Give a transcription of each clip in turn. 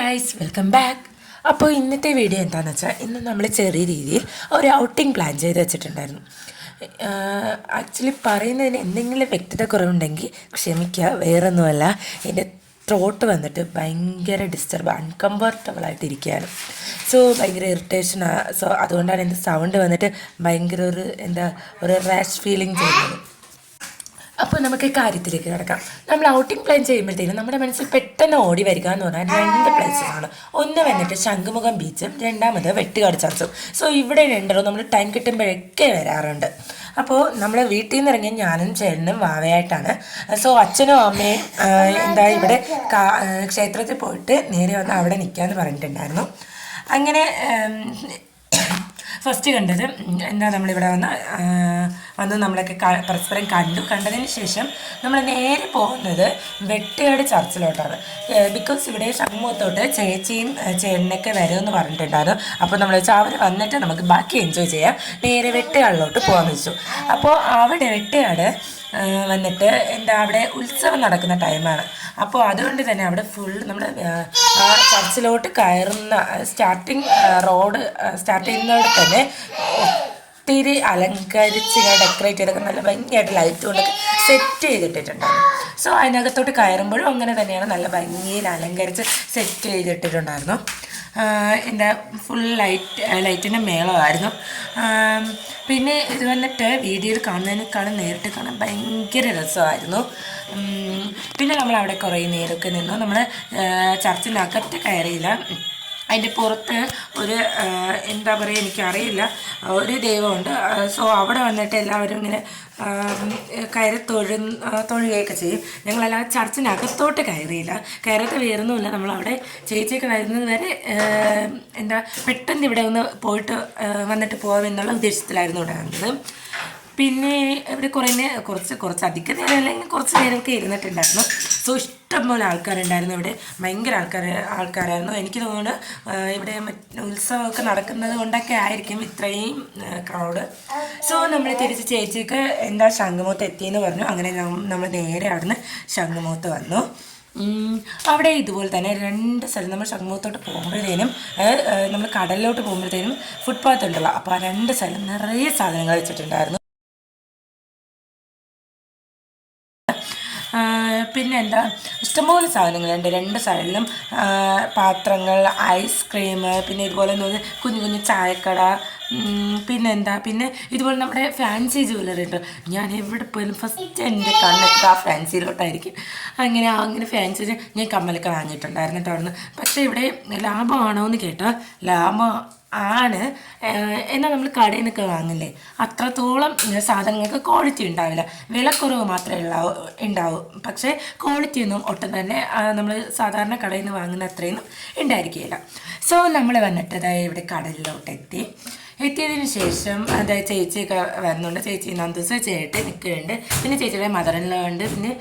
Guys, welcome back. അപ്പോൾ ഇന്നത്തെ video എന്താണെന്ന് വെച്ചാൽ, ഇന്ന് നമ്മൾ ചെറിയ രീതിയിൽ ഒരു ഔട്ടിംഗ് പ്ലാൻ ചെയ്ത് വെച്ചിട്ടുണ്ടായിരുന്നു. ആക്ച്വലി പറയുന്നതിന് എന്തെങ്കിലും വ്യക്തത കുറവുണ്ടെങ്കിൽ ക്ഷമിക്കുക, വേറൊന്നുമല്ല. എൻ്റെ ത്രോട്ട് വന്നിട്ട് ഭയങ്കര അൺകംഫർട്ടബിൾ ആയിട്ടിരിക്കുകയാണ്. സോ ഭയങ്കര ഇറിറ്റേഷനാണ്. സോ അതുകൊണ്ടാണ് എൻ്റെ സൗണ്ട് വന്നിട്ട് ഭയങ്കര ഒരു റാഷ് ഫീലിംഗ് ചെയ്യുന്നത്. അപ്പോൾ നമുക്ക് കാര്യത്തിലേക്ക് കിടക്കാം. നമ്മൾ ഔട്ടിംഗ് പ്ലാൻ ചെയ്യുമ്പോഴത്തേനും നമ്മുടെ മനസ്സിൽ പെട്ടെന്ന് ഓടി വരിക എന്ന് പറഞ്ഞാൽ രണ്ട് പ്ലേസസാണ്. ഒന്ന് വന്നിട്ട് ശംഖുമുഖം ബീച്ചും, രണ്ടാമത് വെട്ടുകാട് ചർച്ചും. സോ ഇവിടെ രണ്ടോ നമ്മൾ ടൈം കിട്ടുമ്പോഴൊക്കെ വരാറുണ്ട്. അപ്പോൾ നമ്മൾ വീട്ടിൽ നിന്ന് ഇറങ്ങിയ ഞാനും ചേട്ടനും വാവയായിട്ടാണ്. സോ അച്ഛനും അമ്മയും ഇവിടെ ക്ഷേത്രത്തിൽ പോയിട്ട് നേരെ വന്ന് അവിടെ നിൽക്കാമെന്ന് പറഞ്ഞിട്ടുണ്ടായിരുന്നു. അങ്ങനെ ഫസ്റ്റ് കണ്ടത് നമ്മളിവിടെ വന്ന് നമ്മളൊക്കെ പരസ്പരം കണ്ടതിന് ശേഷം നമ്മൾ നേരെ പോകുന്നത് വെട്ടുകാട് ചർച്ചിലോട്ടാണ്. ബിക്കോസ് ഇവിടെ ശംഖുമുഖത്തോട്ട് ചേച്ചിയും ചേട്ടനൊക്കെ വരുമെന്ന് പറഞ്ഞിട്ടുണ്ടായിരുന്നു. അപ്പോൾ നമ്മൾ വെച്ചാൽ അവർ വന്നിട്ട് നമുക്ക് ബാക്കി എൻജോയ് ചെയ്യാം, നേരെ വെട്ടുകാടിലോട്ട് പോകാമെന്ന് വെച്ചു. അപ്പോൾ അവിടെ വെട്ടുകാട് വന്നിട്ട് അവിടെ ഉത്സവം നടക്കുന്ന ടൈമാണ്. അപ്പോൾ അതുകൊണ്ട് തന്നെ അവിടെ ഫുൾ നമ്മൾ ആ ചർച്ചിലോട്ട് കയറുന്ന റോഡ് സ്റ്റാർട്ട് ചെയ്യുന്നവിടെ തന്നെ ഒത്തിരി അലങ്കരിച്ച് ഡെക്കറേറ്റ് ചെയ്തൊക്കെ നല്ല ഭംഗിയായിട്ട് ലൈറ്റ് കൊണ്ടൊക്കെ സെറ്റ് ചെയ്തിട്ടിട്ടുണ്ടായിരുന്നു. സോ അതിനകത്തോട്ട് കയറുമ്പോഴും അങ്ങനെ തന്നെയാണ്, നല്ല ഭംഗിയിൽ അലങ്കരിച്ച് സെറ്റ് ചെയ്തിട്ടിട്ടുണ്ടായിരുന്നു. ഫുൾ ലൈറ്റിൻ്റെ മേളമായിരുന്നു. പിന്നെ ഇത് വന്നിട്ട് വീഡിയോയിൽ കാണുന്നതിനേക്കാളും നേരിട്ട് കാണാൻ ഭയങ്കര രസമായിരുന്നു. പിന്നെ നമ്മൾ അവിടെ കുറേ നേരമൊക്കെ നിന്നു. നമ്മൾ ചർച്ചിനകത്ത് കയറിയില്ല. അതിൻ്റെ പുറത്ത് ഒരു എനിക്കറിയില്ല, ഒരു ദൈവമുണ്ട്. സോ അവിടെ വന്നിട്ട് എല്ലാവരും ഇങ്ങനെ കയറി തൊഴുകയൊക്കെ ചെയ്യും. ഞങ്ങളെല്ലാം ചർച്ചിനകത്തോട്ട് കയറിയില്ല. കയറത്ത് വേറൊന്നുമില്ല, നമ്മളവിടെ ചേച്ചിയൊക്കെ വരുന്നത് വരെ പെട്ടെന്ന് ഇവിടെ ഒന്ന് പോയിട്ട് വന്നിട്ട് പോകാമെന്നുള്ള ഉദ്ദേശത്തിലായിരുന്നു ഇവിടെ വന്നത്. പിന്നെ ഇവിടെ കുറച്ച് അധികം നേരം അല്ലെങ്കിൽ കുറച്ച് നേരമൊക്കെ ഇരുന്നിട്ടുണ്ടായിരുന്നു. സോ ഇഷ്ടംപോലെ ആൾക്കാരുണ്ടായിരുന്നു. ഇവിടെ ഭയങ്കര ആൾക്കാരായിരുന്നു. എനിക്ക് തോന്നുന്നു ഇവിടെ ഉത്സവമൊക്കെ നടക്കുന്നത് കൊണ്ടൊക്കെ ആയിരിക്കും ഇത്രയും ക്രൗഡ്. സോ നമ്മൾ തിരിച്ച് ചേച്ചിക്ക് ശംഖുമുഖത്ത് എത്തിയെന്ന് പറഞ്ഞു. അങ്ങനെ നമ്മൾ നേരെ അവിടുന്ന് ശംഖുമുഖത്ത് വന്നു. അവിടെ ഇതുപോലെ തന്നെ രണ്ട് സ്ഥലം നമ്മൾ ശംഖുമുഖത്തോട്ട് പോകുമ്പോഴത്തേനും നമ്മൾ കടലിലോട്ട് പോകുമ്പോഴത്തേനും ഫുട്പാത്ത് ഉണ്ടല്ലോ. അപ്പോൾ ആ രണ്ട് സ്ഥലം നിറയെ സാധനങ്ങൾ വെച്ചിട്ടുണ്ടായിരുന്നു. പിന്നെ ഇഷ്ടംപോലെ സാധനങ്ങളുണ്ട് രണ്ട് സൈഡിലും. പാത്രങ്ങൾ, ഐസ്ക്രീം, പിന്നെ ഇതുപോലെ കുഞ്ഞു കുഞ്ഞു ചായക്കട, പിന്നെ ഇതുപോലെ നമ്മുടെ ഫാൻസി ജ്വല്ലറി ഉണ്ട്. ഞാൻ എവിടെ പോയാലും ഫസ്റ്റ് എൻ്റെ കണ്ണെടുത്ത് ആ ഫാൻസിയിലോട്ടായിരിക്കും. അങ്ങനെ ഫാൻസി ഞാൻ കമ്മലൊക്കെ വാങ്ങിയിട്ടുണ്ടായിരുന്നു കേട്ടോ അവിടുന്ന്. പക്ഷേ ഇവിടെ ലാഭമാണോ എന്ന് കേട്ടാൽ ലാഭം ആണ്. എന്നാൽ നമ്മൾ കടയിൽ നിന്നൊക്കെ വാങ്ങില്ലേ, അത്രത്തോളം സാധനങ്ങൾക്ക് ക്വാളിറ്റി ഉണ്ടാവില്ല. വിലക്കുറവ് മാത്രമേ ഉണ്ടാവും. പക്ഷേ ക്വാളിറ്റിയൊന്നും ഒട്ടും തന്നെ നമ്മൾ സാധാരണ കടയിൽ നിന്ന് വാങ്ങുന്ന അത്രയൊന്നും ഉണ്ടായിരിക്കുകയില്ല. സോ നമ്മൾ വന്നിട്ട് ഇവിടെ കടലിലോട്ട് എത്തിയതിന് ശേഷം ചേച്ചിയൊക്കെ വരുന്നുണ്ട്. ചേച്ചി നന്ദൂസ് ചേട്ടൻ നിൽക്കുന്നുണ്ട്. പിന്നെ ചേച്ചിയുടെ മദറിനുള്ള ഉണ്ട്. പിന്നെ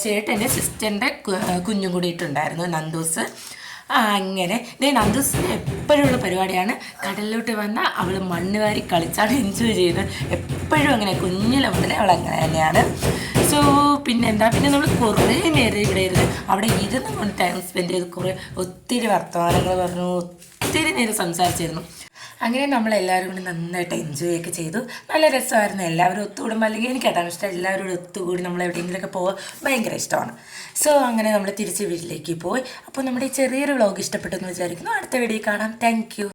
ചേട്ടൻ്റെ സിസ്റ്ററിൻ്റെ കുഞ്ഞും കൂടിയിട്ടുണ്ടായിരുന്നു നന്ദൂസ്. അങ്ങനെ നന്ദൂസിന് എപ്പോഴുള്ള പരിപാടിയാണ് കടലിലോട്ട് വന്നാൽ അവൾ മണ്ണ് വാരി കളിച്ചാണ് എൻജോയ് ചെയ്യുന്നത്. എപ്പോഴും അങ്ങനെ, കുഞ്ഞിലെ മുതലേ അവൾ അങ്ങനെ തന്നെയാണ്. സോ പിന്നെ നമ്മൾ കുറേ നേരം ഇവിടെ ഇരുന്ന് അവിടെ ഇരുന്ന് കൊണ്ട് ടൈം സ്പെൻഡ് ചെയ്ത് ഒത്തിരി വർത്തമാനങ്ങൾ പറഞ്ഞു, ഒത്തിരി നേരം സംസാരിച്ചിരുന്നു. അങ്ങനെ നമ്മളെല്ലാവരും കൂടി നന്നായിട്ട് എൻജോയ് ഒക്കെ ചെയ്തു. നല്ല രസമായിരുന്നു. എല്ലാവരും ഒത്തുകൂടുമ്പോൾ, അല്ലെങ്കിൽ എനിക്ക് കേട്ടാണ് ഇഷ്ടം, എല്ലാവരും ഒത്തുകൂടി നമ്മൾ എവിടെയെങ്കിലുമൊക്കെ പോകാൻ ഭയങ്കര ഇഷ്ടമാണ്. സോ അങ്ങനെ നമ്മൾ തിരിച്ച് വീട്ടിലേക്ക് പോയി. അപ്പോൾ നമ്മുടെ ഈ ചെറിയൊരു വ്ളോഗ് ഇഷ്ടപ്പെട്ടെന്ന് വിചാരിക്കുന്നു. അടുത്ത വീഡിയോ കാണാം. Thank you.